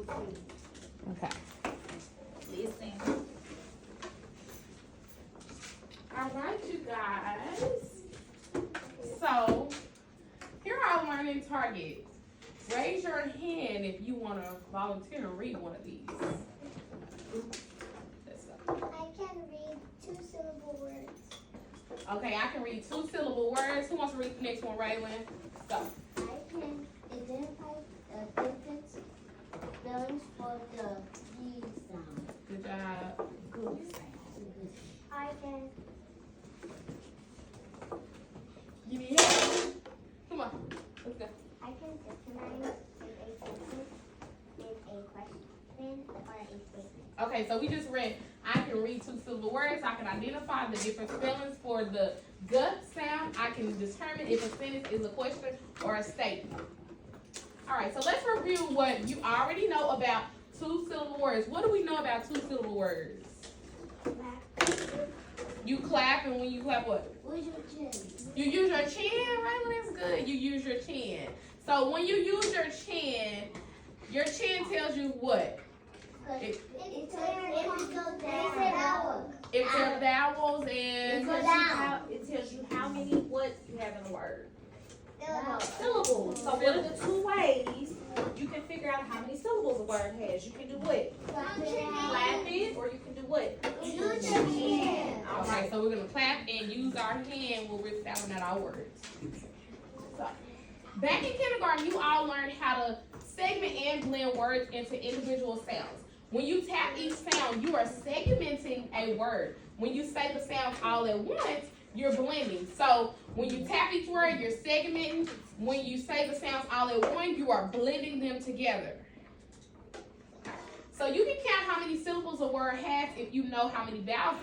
Okay. Listen. All right, you guys. So, here are our learning targets. Raise your hand if you want to volunteer to read one of these. Let's go. I can read 2-syllable words. Okay, I can read 2-syllable words. Who wants to read the next one, Raylan? Go. I can identify the different spellings for the G sound. Good job. Good sound. I can Give me a hand. Come on. Let's go. I can recognize if a sentence is a question or a statement. Okay, so we just read, I can read 2-syllable words. I can identify the different spellings for the G sound. I can determine if a sentence is a question or a statement. All right, so let's review what you already know about 2-syllable words. What do we know about 2-syllable words? You clap, and when you clap, what? Where's your chin? You use your chin, right? That's good. You use your chin. So when you use your chin tells you what? It tells vowels. It tells vowels It and tells you how many what you have in the word. Syllables. Syllables. So what are the 2 ways you can figure out how many syllables a word has? You can do what? Clap it, or you can do what? Use your chin. all right. So we're gonna clap and use our hand when we're sounding out our words. So back in kindergarten, you all learned how to segment and blend words into individual sounds. When you tap each sound, you are segmenting a word. When you say the sounds all at once, you're blending. So when you tap each word, you're segmenting. When you say the sounds all at once, you are blending them together. So you can count how many syllables a word has if you know how many vowel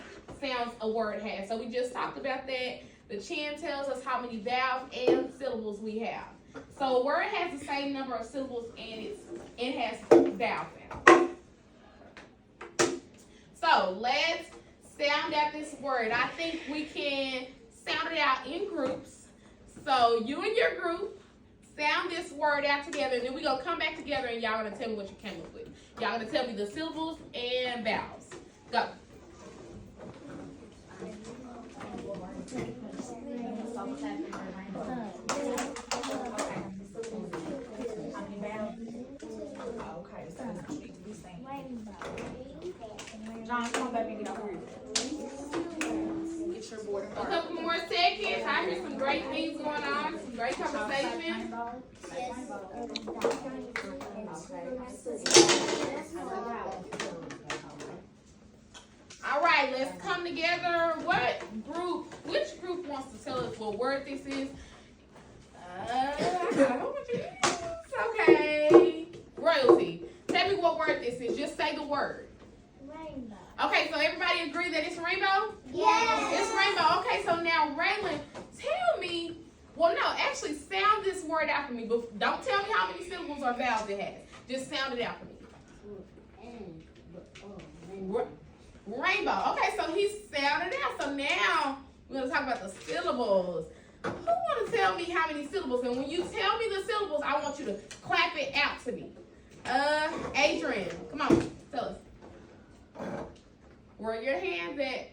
sounds a word has. So we just talked about that. The chin tells us how many vowels and syllables we have. So a word has the same number of syllables and it has vowel sounds. So let's sound out this word. I think we can sound it out in groups. So you and your group sound this word out together, and then we're going to come back together and y'all going to tell me what you came up with. Y'all going to tell me the syllables and vowels. Go. John, come on, baby, get over here. Get your board. A couple more seconds. I hear some great things going on, some great conversation. All right, let's come together. Which group wants to tell us what word this is? I don't know what it is. Okay. Royalty. Tell me what word this is. Just say the word. Rainbow. Okay, so everybody agree that it's rainbow? Yes. It's rainbow. Okay, so now, Raylan, tell me, actually sound this word out for me, but don't tell me how many syllables or vowels it has. Just sound it out for me. Rainbow. Okay, so he sounded it out. So now we're going to talk about the syllables. Who want to tell me how many syllables? And when you tell me the syllables, I want you to clap it out to me. Adrian, come on, tell us. Where are your hands at?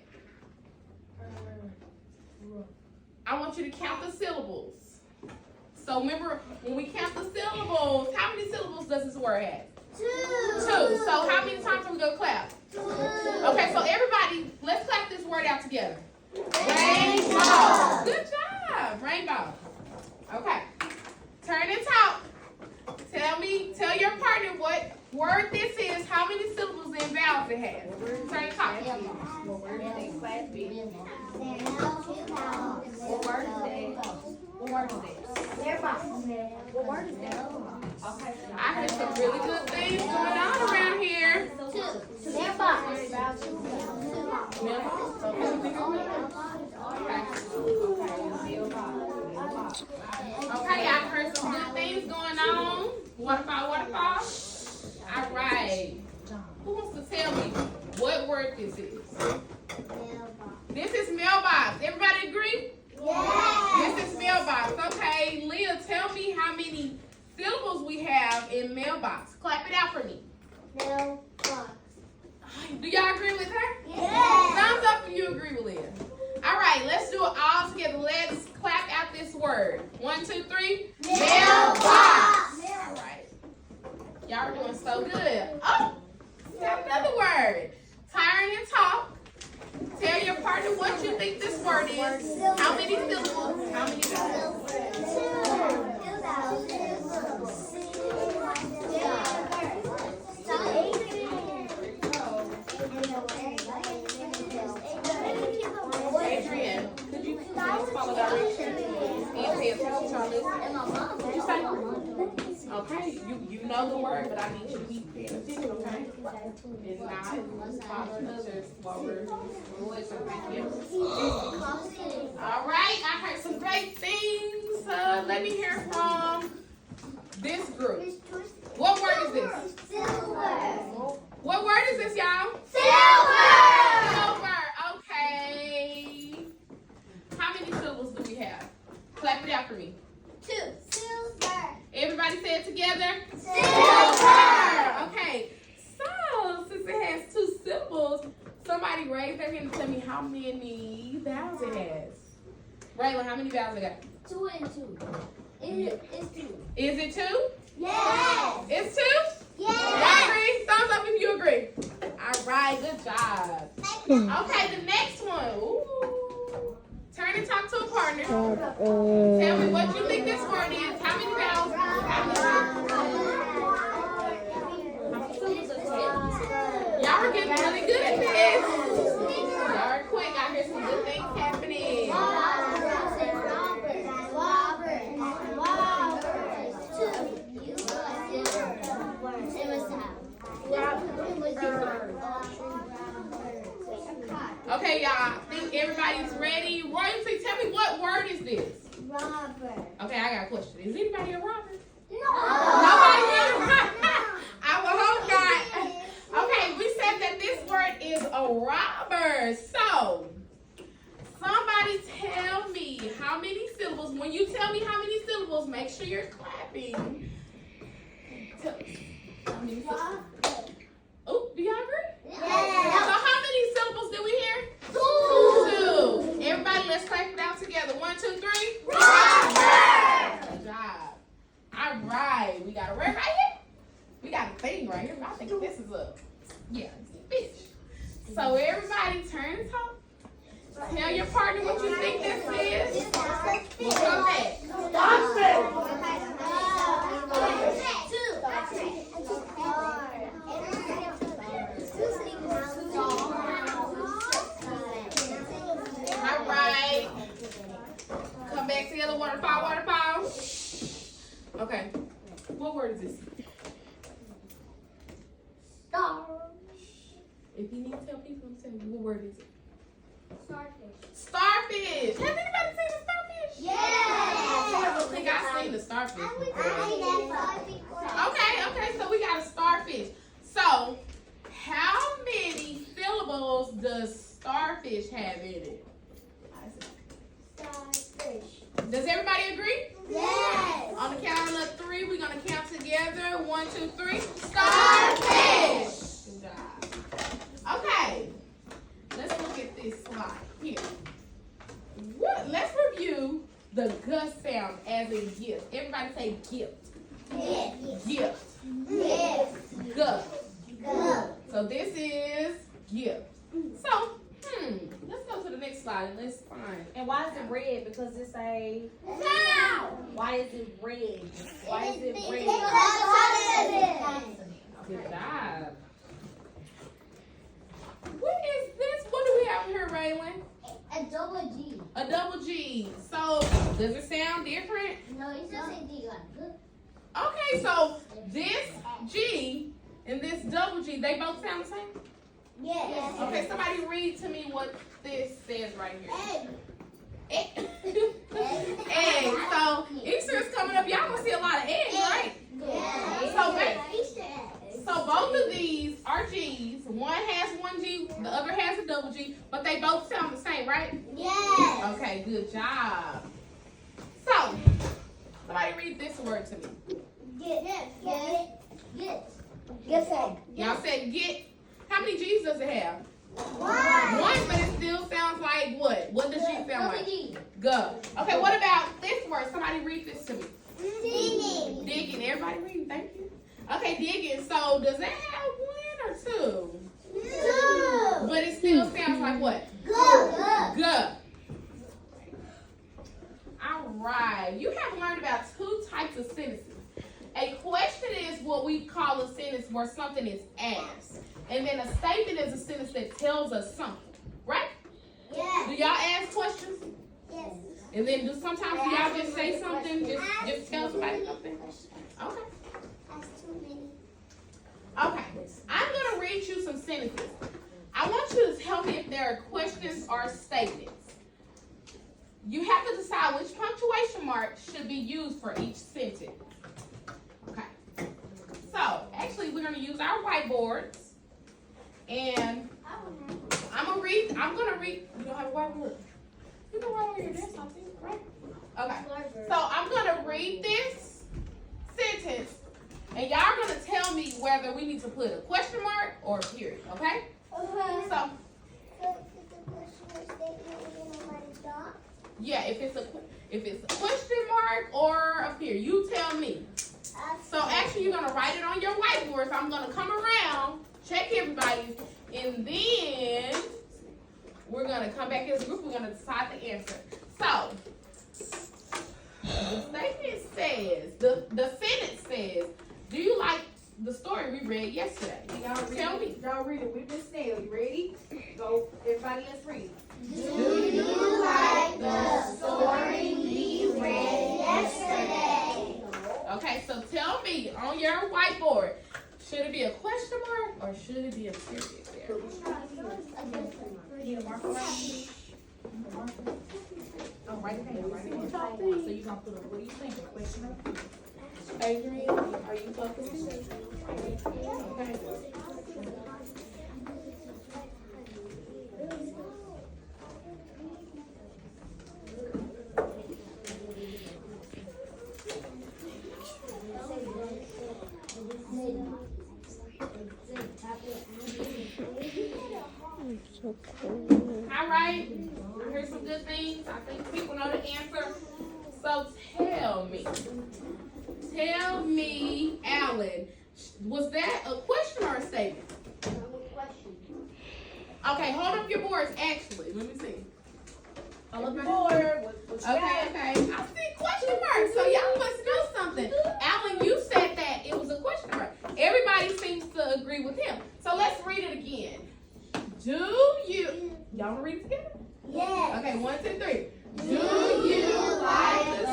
I want you to count the syllables. So remember, when we count the syllables, how many syllables does this word have? 2. 2. So how many times are we going to clap? 2. Okay, so everybody, let's clap this word out together. Rainbow. Good job. Rainbow. Okay. Turn and talk. Tell your partner what word this is, how many syllables and vowels it has. Turn and talk. What word is that? Class B. What word is that? What word is that? What word is that? Okay. I heard some really good things going on around here. Okay, I heard some good things going on. Waterfall. All right. Who wants to tell me what word this is? This is mailbox. Everybody agree? Yes. This is mailbox. Okay, Leah, tell me how many syllables we have in mailbox. Clap it out are doing so good. Oh, we got another word. Turn and talk. Tell your partner what you think this word is. How many syllables? How many vowels? Adrian, could you please follow directions and pay attention to our lesson? What you say? Okay, you know the word, but I need you to keep paying attention, okay? And not follow others while we're listening. Thank you. All right, I heard some great things. Let me hear from this group. What word is this? What word is this, y'all? Silver. Okay. How many syllables do we have? Clap it out for me. 2. Silver. Everybody say it together. Silver. Okay. So, since it has 2 syllables, somebody raise their hand and tell me how many vowels it has. Rayla, how many vowels it got? 2 and 2. It's 2. Is it 2? Yes. It's 2? Yes. Y'all agree? Thumbs up if you agree. All right, good job. Okay, the next one. Ooh. Turn and talk to a partner. Tell me what you think this word is. How many vowels? Y'all are getting really good at this. Y'all are quick. I hear some good things happening. Okay, y'all. I think everybody's ready. Royalty, tell me what word is this? Robber. Okay, I got a question. Is anybody a robber? No. Nobody is a robber. I will hope not. Okay, we said that this word is a robber. So, somebody tell me how many syllables. When you tell me how many syllables, make sure you're clapping. How many syllables? Oh, do y'all agree? So how many syllables did we hear? 2. Everybody, let's clap it out together. 1, 2, 3. Robber! Good job. All right, we got a word right here. We got a thing right here. I think this is a fish. So everybody, turn and talk. Tell your partner what you think this is. What's that? All right. Come back together. Waterfall. Okay. What word is this? If you need to tell people, I'm telling you, what word is it? Starfish. Has anybody seen a starfish? Yes. I don't think I've seen a starfish before. Okay, so we got a starfish. So, how many syllables does starfish have in it? Does everybody agree? Yes. On the count of 3, we're going to count together. 1, 2, 3. Starfish. Good job. Okay. Let's look at this slide here. Let's review the Gus sound as a gift. Everybody say gift. Gift. Gus. So this is gift. So, let's go to the next slide and let's find. And why is it red? Because it's a. Why is it red? Why is it red? Good job. What is this? What do we have here, Raylan? A double G. A double G. So, does it sound different? No, it's just a D. Okay, so this G and this double G, they both sound the same? Yes. Okay, somebody read to me what this says right here. Egg. Egg. So, Easter is coming up. Y'all gonna see a lot of eggs, right? So both of these are G's. One has 1 G, the other has a double G, but they both sound the same, right? Yes. Okay, good job. So, somebody read this word to me. Get. Y'all said get. How many G's does it have? 1. But it still sounds like what? What does G sound like? G. Go. Okay, what about this word? Somebody read this to me. Singing. Digging. Everybody read. Thank you. Okay, digging. So does that have one or two? Two. But it still sounds like what? Good. Good. All right. You have learned about two types of sentences. A question is what we call a sentence where something is asked. And then a statement is a sentence that tells us something. Right? Yes. Do y'all ask questions? Yes. And then do sometimes do y'all just say something? Just tell somebody something? Okay. That's too many. Okay. I'm going to read you some sentences. I want you to tell me if there are questions or statements. You have to decide which punctuation mark should be used for each sentence. Okay. So, actually, we're going to use our whiteboards. And I'm going to read. You don't have a whiteboard? You can write on your desk, I think, right? Okay. So, I'm going to read this sentence. And y'all are going to tell me whether we need to put a question mark or a period, okay? Okay. So, So, yeah, if it's a question mark or a period, you tell me. So actually, you're gonna write it on your whiteboards. I'm gonna come around, check everybody's, and then we're gonna come back as a group. We're gonna decide the answer. So the statement says, the sentence says, "Do you like the story we read yesterday?" Tell me. Y'all read it with Miss Snell. You ready? Go. Everybody, let's read. do you like the story we read yesterday? Okay, so tell me on your whiteboard, should it be a question mark or should it be a period there? Oh, write it down. Write it down. So you gonna put a, what do you think? A question mark? Adrian, are you focusing? Okay. All right. I heard some good things. I think people know the answer. So tell me, Alan, was that a question or a statement? Okay, hold up your boards. Actually, let me see. Hold up your board. What you got? Okay. I see question marks. So y'all must know something. Alan, you said that it was a question mark. Everybody seems to agree with him. So let's read it again. Do you? Y'all wanna read it together? Yes. Okay, 1, 2, 3. Do you like the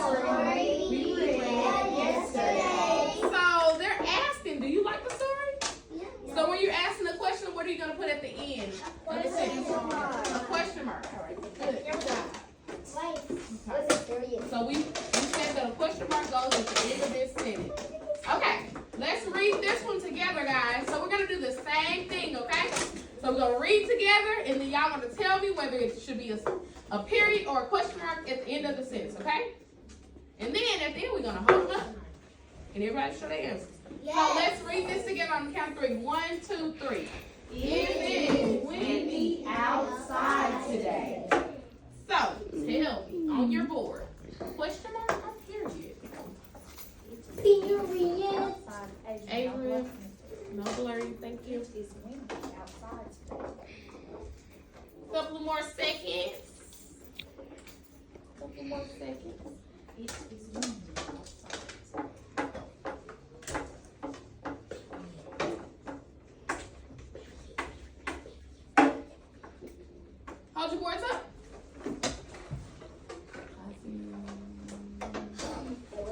story we read yesterday? So they're asking, do you like the story? Yeah. So when you're asking the question, what are you gonna put at the end? Of the sentence? A question mark. All right. Good. Good job. What's a period? So we said that a question mark goes at the end of this sentence. Okay, let's read this one together, guys. So we're gonna do the same thing, okay? So we're gonna read together, and then y'all want to tell me whether it should be a period or a question mark at the end of the sentence, okay? And then at the end we're gonna hold up, and everybody show their answers. So let's read this together on the count of 3. 1, 2, 3. It is windy outside today. So tell me on your board, question mark or period? Period. Adrian, no blurring, thank you. It's windy outside today. Couple more seconds. Couple more seconds. It's windy outside. Hold your boards up.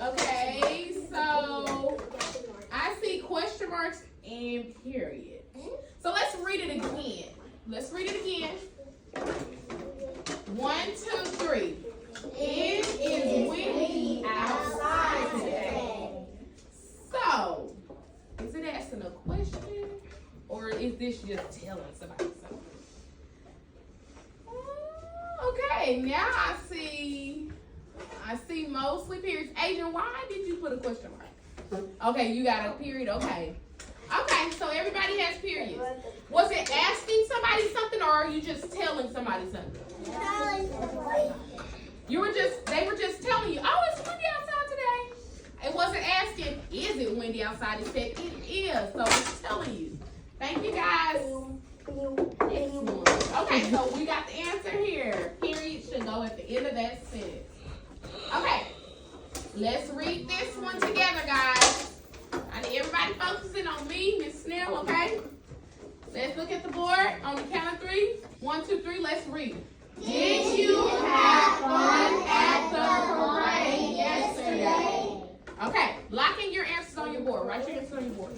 Okay, so I see question marks and period. So let's read it again. Let's read it again. 1, 2, 3. It is windy outside today. So, is it asking a question or is this just telling somebody something? Okay, now I see mostly periods. Adrian, why did you put a question mark? Okay, you got a period, okay. Okay, so everybody has periods. Was it asking somebody something or are you just telling somebody something? They were just telling you, oh, it's windy outside today. wasn't asking, is it windy outside? It said it is. So it's telling you. Thank you guys. Okay, so we got the answer here. Period should go at the end of that sentence. Okay, let's read this one together, guys. I need everybody focusing on me, Miss Snell, okay? Let's look at the board on the count of 3. 1, 2, 3, let's read. Did you have fun at the parade yesterday? Okay, lock in your answers on your board. Write your answers on your board.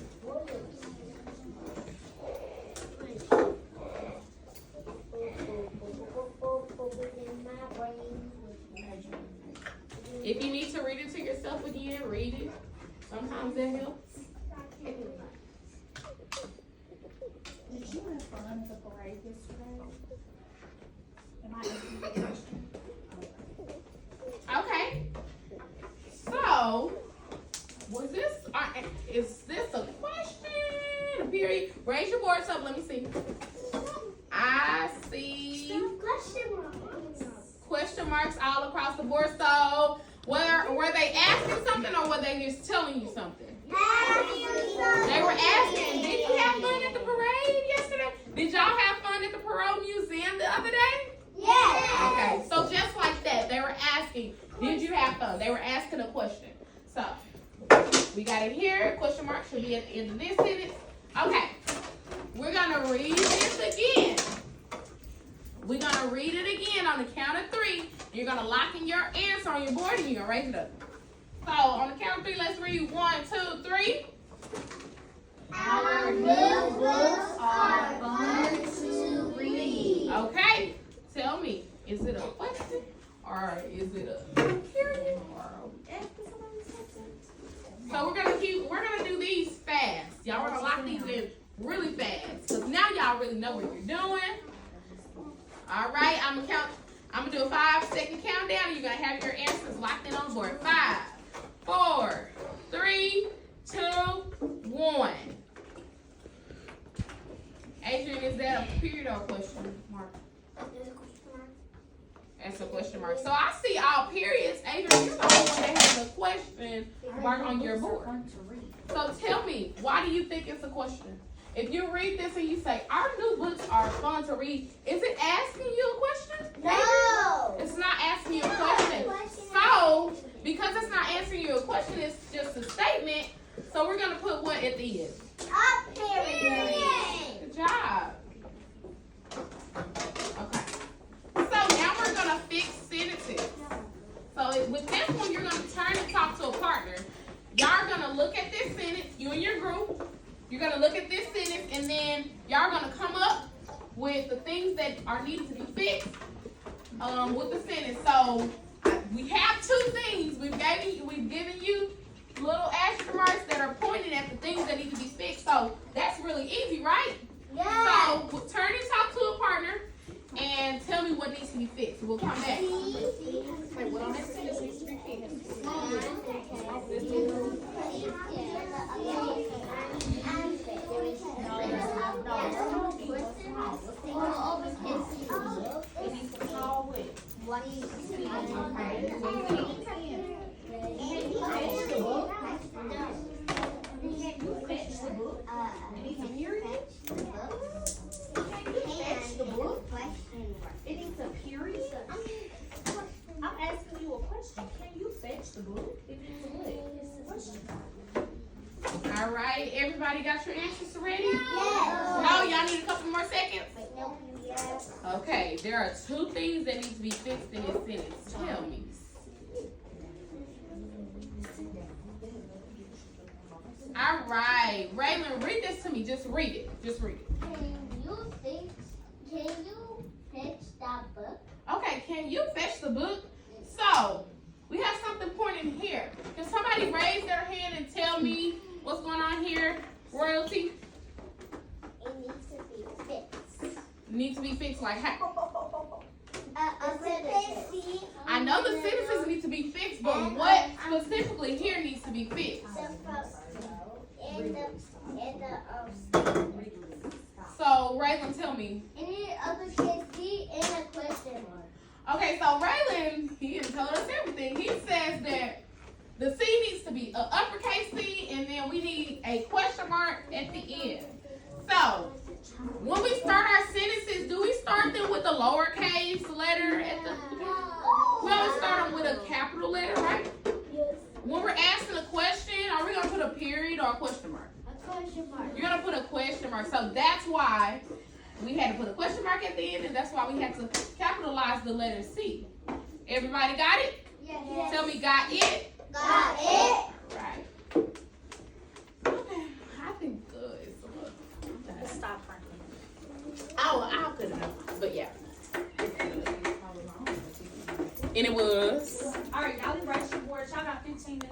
If you need to read it to yourself again, read it. Sometimes that helps. Did you have fun at the parade yesterday? Am I asking you a question? Okay. So, is this a question? A period? Raise your boards up. Let me see. I see question marks all across the board. So, were they asking something or were they just telling you something? They were asking, did you have fun at the parade yesterday? Did y'all have fun at the Perot Museum the other day? Yes. Okay, so just like that, they were asking, did you have fun? They were asking a question. So, we got it here. Question mark should be at the end of this sentence. Okay, we're going to read this again. We're going to read it again on the count of 3. You're going to lock in your answer on your board and you're going to raise it up. So, on the count of 3, let's read 1, 2, 3. Our new books are fun to read. Okay, tell me, is it a question or is it a period? So we're gonna do these fast. Y'all wanna lock these in really fast. Cause now y'all really know what you're doing. Alright, I'm gonna do a 5-second countdown and you're gonna have your answers locked in on the board. 5, 4, 3, 2, 1. Adrian, is that a period or a question mark? That's a question mark. So I see all periods. Adrian, you're the only one that has a question mark on your board. So tell me, why do you think it's a question? If you read this and you say, our new books are fun to read, is it asking you a question? No. It's not asking you a question. So, because it's not answering you a question, it's just a statement. So we're going to put what at the end? A period. Good job. Okay. So now we're going to fix sentences. So with this one, you're going to turn and talk to a partner. Y'all are going to look at this sentence, you and your group. You're going to look at this sentence, and then y'all are going to come up with the things that are needed to be fixed with the sentence. So we have 2 things. We've given you little asterisk marks that are pointing at the things that need to be fixed. So that's really easy, right? Yeah. So turn and talk to a partner and tell me what needs to be fixed. We'll come back. Wait, what on that sentence needs to be fixed? It needs to call with. What do you Fetch the book. It needs a period. Fetch the book. It needs a period. I'm asking you a question. Can you fetch the book? It needs a what? Question. All right, everybody got your answers ready? Yes. No, y'all need a couple more seconds? Yes. Okay, there are 2 things that need to be fixed in this sentence. Tell me. All right, Raylan, read this to me. Just read it. Just read it. Can you fetch that book? Okay, can you fetch the book? So, we have something pointing here. Can somebody raise their hand and tell me what's going on here? Royalty? It needs to be fixed. Needs to be fixed like how? I I know the sentences need to be fixed, but what specifically here needs to be fixed? So, Raylan, tell me. Any other kids be in a question mark? Okay, so Raylan, he has told us everything. He says that The C needs to be an uppercase C, and then we need a question mark at the end. So, when we start our sentences, do we start them with a lowercase letter at the beginning? We always start them with a capital letter, right? When we're asking a question, are we going to put a period or a question mark? A question mark. You're going to put a question mark. So that's why we had to put a question mark at the end, and that's why we had to capitalize the letter C. Everybody got it? Yes. Tell me, got it? Got it. Right. Okay. I think it's a little. Stop Franklin. I'll put it up, but yeah. And it was